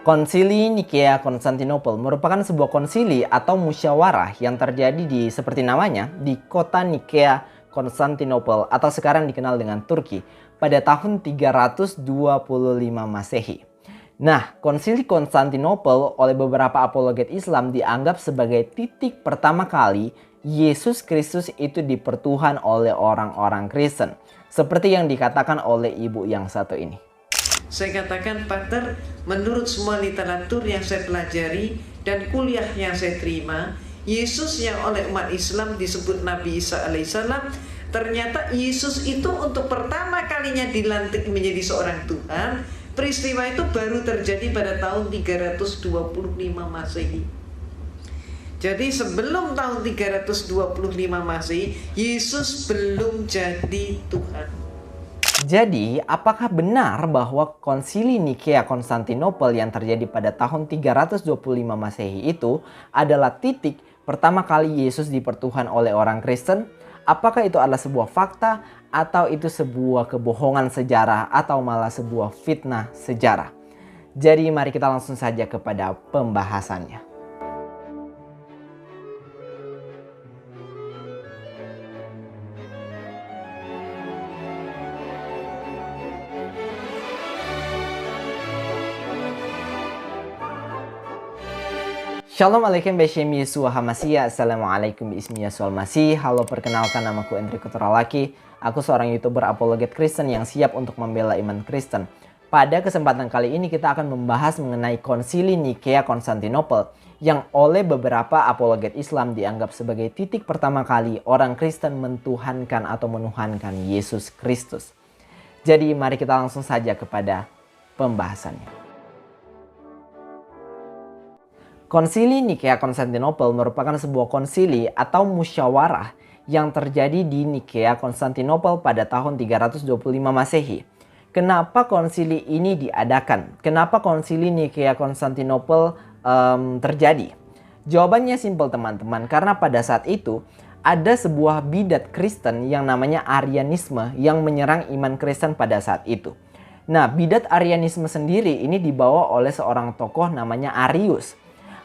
Konsili Nikea Konstantinopel merupakan sebuah konsili atau musyawarah yang terjadi seperti namanya di kota Nikea Konstantinopel atau sekarang dikenal dengan Turki pada tahun 325 Masehi. Nah, konsili Konstantinopel oleh beberapa apologet Islam dianggap sebagai titik pertama kali Yesus Kristus itu dipertuhan oleh orang-orang Kristen, seperti yang dikatakan oleh ibu yang satu ini. Saya katakan, Pater, menurut semua literatur yang saya pelajari dan kuliah yang saya terima, Yesus yang oleh umat Islam disebut Nabi Isa alaihissalam, ternyata Yesus itu untuk pertama kalinya dilantik menjadi seorang Tuhan. Peristiwa itu baru terjadi pada tahun 325 Masehi. Jadi sebelum tahun 325 Masehi, Yesus belum jadi Tuhan. Jadi, apakah benar bahwa konsili Nikea Konstantinopel yang terjadi pada tahun 325 Masehi itu adalah titik pertama kali Yesus dipertuhan oleh orang Kristen? Apakah itu adalah sebuah fakta atau itu sebuah kebohongan sejarah atau malah sebuah fitnah sejarah? Jadi mari kita langsung saja kepada pembahasannya. Shalom alaikum Beshem Yesua Hamasiyah. Assalamualaikum bismi Yesua Masih. Halo, perkenalkan, namaku Enrico Turalaki. Aku seorang YouTuber apologet Kristen yang siap untuk membela iman Kristen. Pada kesempatan kali ini kita akan membahas mengenai konsili Nikea Konstantinopel yang oleh beberapa apologet Islam dianggap sebagai titik pertama kali orang Kristen mentuhankan atau menuhankan Yesus Kristus. Jadi mari kita langsung saja kepada pembahasannya. Konsili Nikea Konstantinopel merupakan sebuah konsili atau musyawarah yang terjadi di Nikea Konstantinopel pada tahun 325 Masehi. Kenapa konsili ini diadakan? Kenapa konsili Nikea Konstantinopel terjadi? Jawabannya simpel teman-teman, karena pada saat itu ada sebuah bidat Kristen yang namanya Arianisme yang menyerang iman Kristen pada saat itu. Nah, bidat Arianisme sendiri ini dibawa oleh seorang tokoh namanya Arius.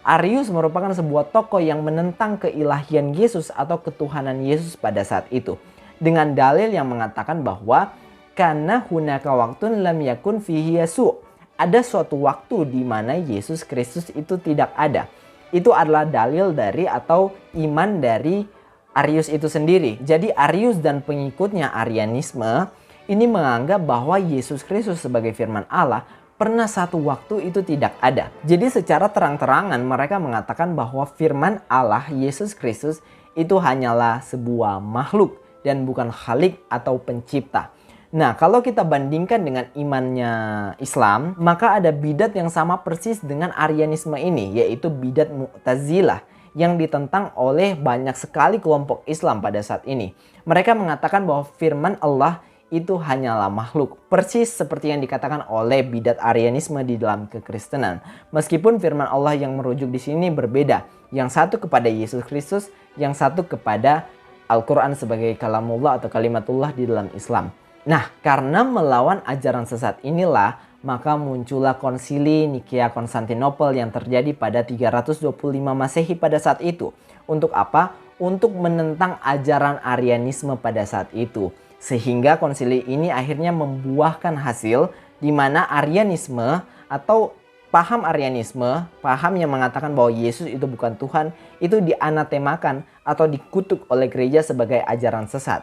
Arius merupakan sebuah tokoh yang menentang keilahian Yesus atau ketuhanan Yesus pada saat itu. Dengan dalil yang mengatakan bahwa karena hunaka waktun lam yakun fihi Yesu. Ada suatu waktu di mana Yesus Kristus itu tidak ada. Itu adalah dalil dari atau iman dari Arius itu sendiri. Jadi Arius dan pengikutnya Arianisme ini menganggap bahwa Yesus Kristus sebagai firman Allah pernah satu waktu itu tidak ada. Jadi secara terang-terangan mereka mengatakan bahwa firman Allah Yesus Kristus itu hanyalah sebuah makhluk dan bukan khalik atau pencipta. Nah, kalau kita bandingkan dengan imannya Islam, maka ada bidat yang sama persis dengan Arianisme ini, yaitu bidat Mu'tazilah yang ditentang oleh banyak sekali kelompok Islam pada saat ini. Mereka mengatakan bahwa firman Allah itu hanyalah makhluk, persis seperti yang dikatakan oleh bidat Arianisme di dalam kekristenan. Meskipun firman Allah yang merujuk di sini berbeda, yang satu kepada Yesus Kristus, yang satu kepada Al-Quran sebagai kalamullah atau kalimatullah di dalam Islam. Nah, karena melawan ajaran sesat inilah, maka muncullah konsili Nikea Konstantinopel yang terjadi pada 325 Masehi pada saat itu. Untuk apa? Untuk menentang ajaran Arianisme pada saat itu. Sehingga konsili ini akhirnya membuahkan hasil di mana Arianisme atau paham Arianisme, paham yang mengatakan bahwa Yesus itu bukan Tuhan, itu dianatemakan atau dikutuk oleh gereja sebagai ajaran sesat.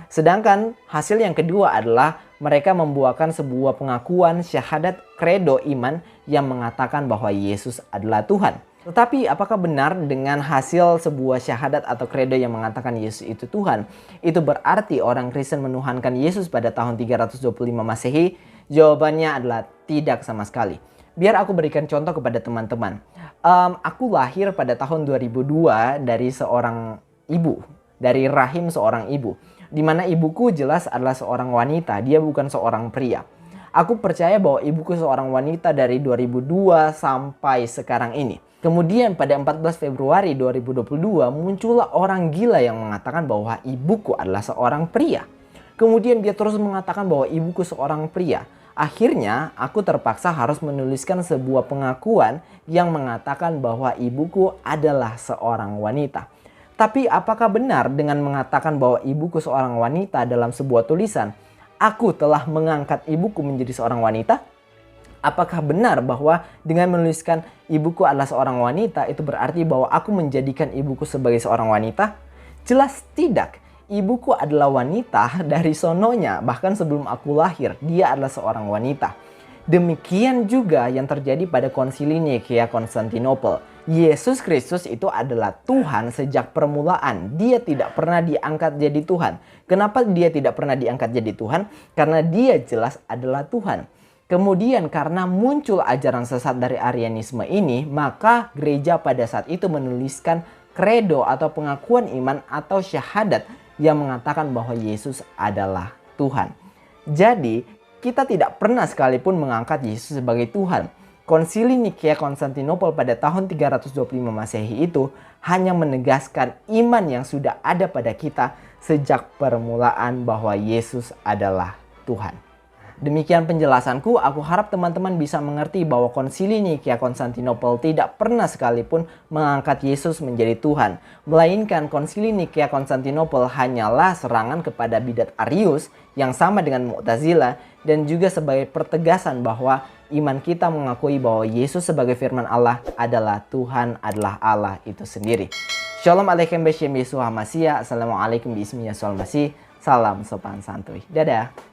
Sedangkan hasil yang kedua adalah mereka membuahkan sebuah pengakuan syahadat kredo iman yang mengatakan bahwa Yesus adalah Tuhan. Tetapi apakah benar dengan hasil sebuah syahadat atau kredo yang mengatakan Yesus itu Tuhan, itu berarti orang Kristen menuhankan Yesus pada tahun 325 Masehi? Jawabannya adalah tidak sama sekali. Biar aku berikan contoh kepada teman-teman. Aku lahir pada tahun 2002 dari seorang ibu, dari rahim seorang ibu. Di mana ibuku jelas adalah seorang wanita, dia bukan seorang pria. Aku percaya bahwa ibuku seorang wanita dari 2002 sampai sekarang ini. Kemudian pada 14 Februari 2022 muncullah orang gila yang mengatakan bahwa ibuku adalah seorang pria. Kemudian dia terus mengatakan bahwa ibuku seorang pria. Akhirnya, aku terpaksa harus menuliskan sebuah pengakuan yang mengatakan bahwa ibuku adalah seorang wanita. Tapi apakah benar dengan mengatakan bahwa ibuku seorang wanita dalam sebuah tulisan, aku telah mengangkat ibuku menjadi seorang wanita? Apakah benar bahwa dengan menuliskan ibuku adalah seorang wanita itu berarti bahwa aku menjadikan ibuku sebagai seorang wanita? Jelas tidak. Ibuku adalah wanita dari sononya, bahkan sebelum aku lahir, dia adalah seorang wanita. Demikian juga yang terjadi pada konsili Nikea Konstantinopel. Yesus Kristus itu adalah Tuhan sejak permulaan. Dia tidak pernah diangkat jadi Tuhan. Kenapa dia tidak pernah diangkat jadi Tuhan? Karena dia jelas adalah Tuhan. Kemudian karena muncul ajaran sesat dari Arianisme ini, maka gereja pada saat itu menuliskan kredo atau pengakuan iman atau syahadat yang mengatakan bahwa Yesus adalah Tuhan. Jadi, kita tidak pernah sekalipun mengangkat Yesus sebagai Tuhan. Konsili Nikea Konstantinopel pada tahun 325 Masehi itu hanya menegaskan iman yang sudah ada pada kita sejak permulaan bahwa Yesus adalah Tuhan. Demikian penjelasanku, aku harap teman-teman bisa mengerti bahwa konsili Nikea Konstantinopel tidak pernah sekalipun mengangkat Yesus menjadi Tuhan. Melainkan konsili Nikea Konstantinopel hanyalah serangan kepada bidat Arius yang sama dengan Mu'tazilah dan juga sebagai pertegasan bahwa iman kita mengakui bahwa Yesus sebagai firman Allah adalah Tuhan, adalah Allah itu sendiri. Shalom alaikum bismillah Yeshua Masih. Assalamualaikum bismillah Yeshua Masih. Salam sopan santuy. Dadah.